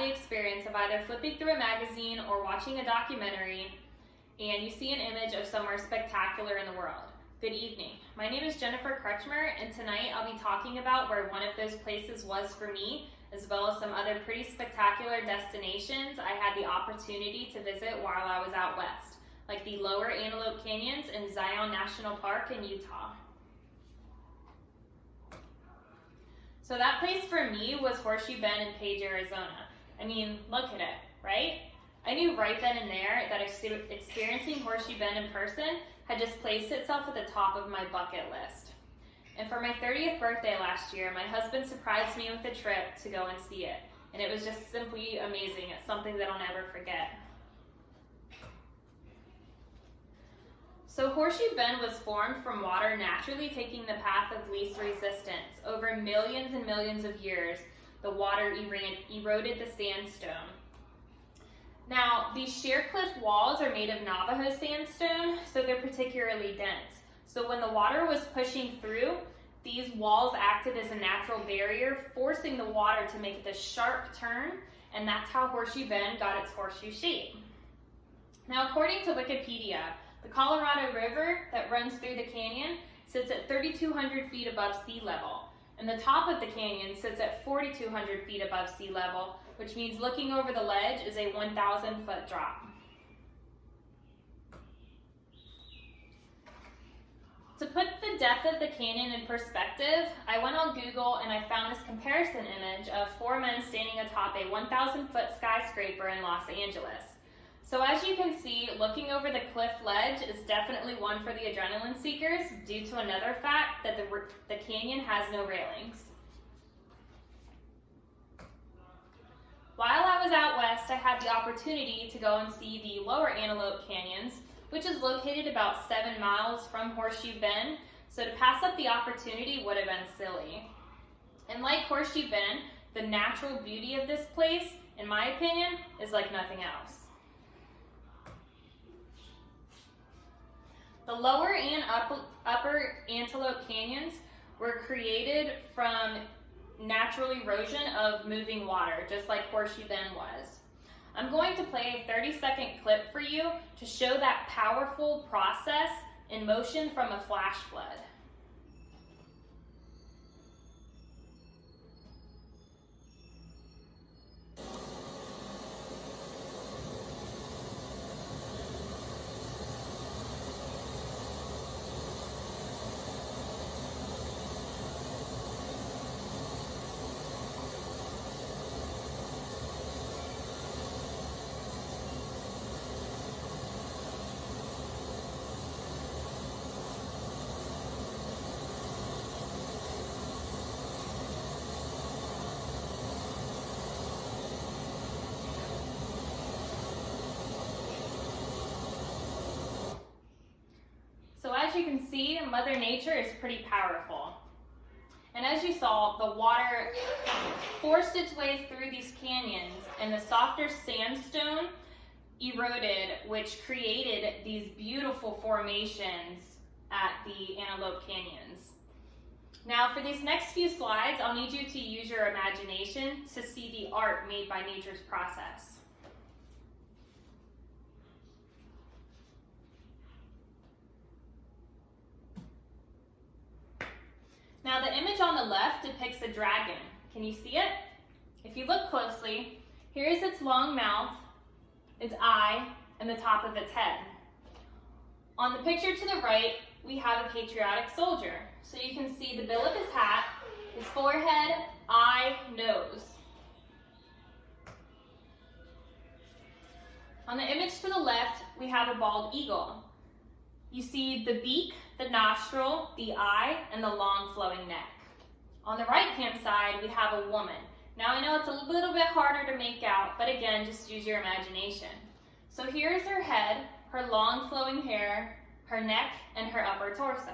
the experience of either flipping through a magazine or watching a documentary and you see an image of somewhere spectacular in the world. Good evening. My name is Jennifer Kretschmer, and tonight I'll be talking about where one of those places was for me, as well as some other pretty spectacular destinations I had the opportunity to visit while I was out west, like the Lower Antelope Canyons in Zion National Park in Utah. So that place for me was Horseshoe Bend in Page, Arizona. I mean, look at it, right? I knew right then and there that experiencing Horseshoe Bend in person had just placed itself at the top of my bucket list. And for my 30th birthday last year, my husband surprised me with a trip to go and see it. And it was just simply amazing. It's something that I'll never forget. So Horseshoe Bend was formed from water naturally taking the path of least resistance. Over millions and millions of years, the water eroded the sandstone. Now, these sheer cliff walls are made of Navajo sandstone, so they're particularly dense. So when the water was pushing through, these walls acted as a natural barrier, forcing the water to make this sharp turn, and that's how Horseshoe Bend got its horseshoe shape. Now, according to Wikipedia, the Colorado River that runs through the canyon sits at 3,200 feet above sea level, and the top of the canyon sits at 4,200 feet above sea level, which means looking over the ledge is a 1,000-foot drop. To put the depth of the canyon in perspective, I went on Google and I found this comparison image of 4 men standing atop a 1,000-foot skyscraper in Los Angeles. So as you can see, looking over the cliff ledge is definitely one for the adrenaline seekers due to another fact that the canyon has no railings. While I was out west, I had the opportunity to go and see the Lower Antelope Canyons, which is located about 7 miles from Horseshoe Bend, so to pass up the opportunity would have been silly. And like Horseshoe Bend, the natural beauty of this place, in my opinion, is like nothing else. The Lower and Upper Antelope Canyons were created from natural erosion of moving water, just like Horseshoe Bend was. I'm going to play a 30-second clip for you to show that powerful process in motion from a flash flood. So as you can see, Mother Nature is pretty powerful. And as you saw, the water forced its way through these canyons and the softer sandstone eroded, which created these beautiful formations at the Antelope Canyons. Now for these next few slides, I'll need you to use your imagination to see the art made by nature's process. Now the image on the left depicts a dragon. Can you see it? If you look closely, here is its long mouth, its eye, and the top of its head. On the picture to the right, we have a patriotic soldier. So you can see the bill of his hat, his forehead, eye, nose. On the image to the left, we have a bald eagle. You see the beak, the nostril, the eye, and the long flowing neck. On the right-hand side, we have a woman. Now I know it's a little bit harder to make out, but again, just use your imagination. So here's her head, her long flowing hair, her neck, and her upper torso.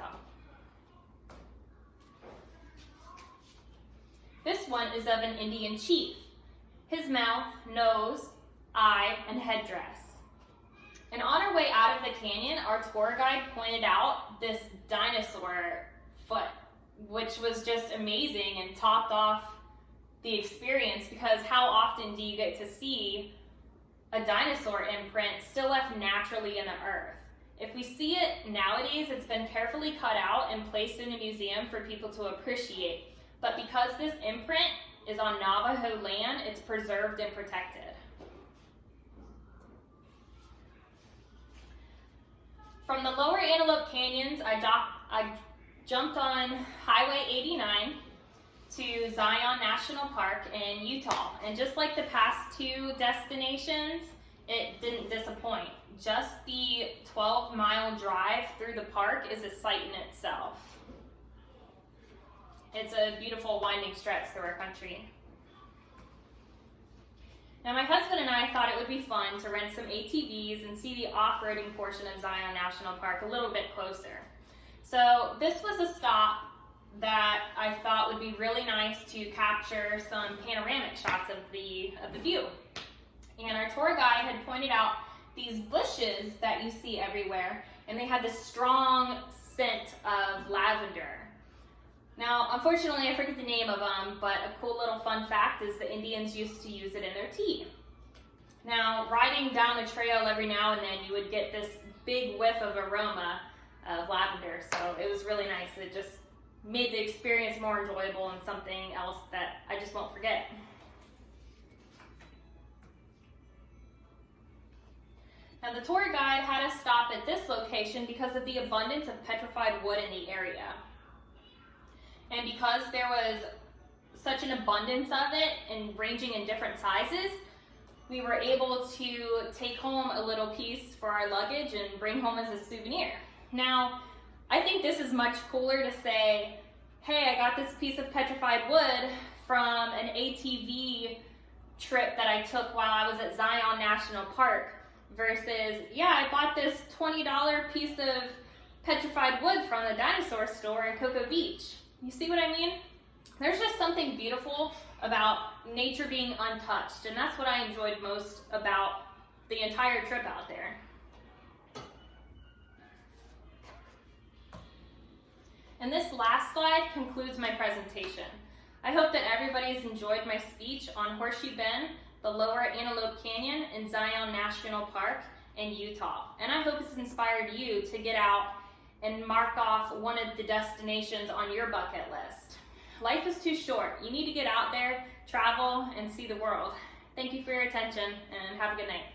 This one is of an Indian chief. His mouth, nose, eye, and headdress. And on our way out of the canyon, our tour guide pointed out this dinosaur foot, which was just amazing and topped off the experience, because how often do you get to see a dinosaur imprint still left naturally in the earth? If we see it nowadays, it's been carefully cut out and placed in a museum for people to appreciate. But because this imprint is on Navajo land, it's preserved and protected. From the lower Antelope Canyons, I jumped on Highway 89 to Zion National Park in Utah. And just like the past two destinations, it didn't disappoint. Just the 12-mile drive through the park is a sight in itself. It's a beautiful winding stretch through our country. Now my husband and I thought it would be fun to rent some ATVs and see the off-roading portion of Zion National Park a little bit closer. So this was a stop that I thought would be really nice to capture some panoramic shots of the view. And our tour guide had pointed out these bushes that you see everywhere, and they had this strong scent of lavender. Now, unfortunately, I forget the name of them, but a cool little fun fact is the Indians used to use it in their tea. Now, riding down the trail every now and then, you would get this big whiff of aroma of lavender, so it was really nice. It just made the experience more enjoyable and something else that I just won't forget. Now the tour guide had us stop at this location because of the abundance of petrified wood in the area. And because there was such an abundance of it and ranging in different sizes, we were able to take home a little piece for our luggage and bring home as a souvenir. Now, I think this is much cooler to say, hey, I got this piece of petrified wood from an ATV trip that I took while I was at Zion National Park, versus, yeah, I bought this $20 piece of petrified wood from the dinosaur store in Cocoa Beach. You see what I mean? There's just something beautiful about nature being untouched, and that's what I enjoyed most about the entire trip out there. And this last slide concludes my presentation. I hope that everybody's enjoyed my speech on Horseshoe Bend, the Lower Antelope Canyon, and Zion National Park in Utah. And I hope it's inspired you to get out and mark off one of the destinations on your bucket list. Life is too short. You need to get out there, travel, and see the world. Thank you for your attention, and have a good night.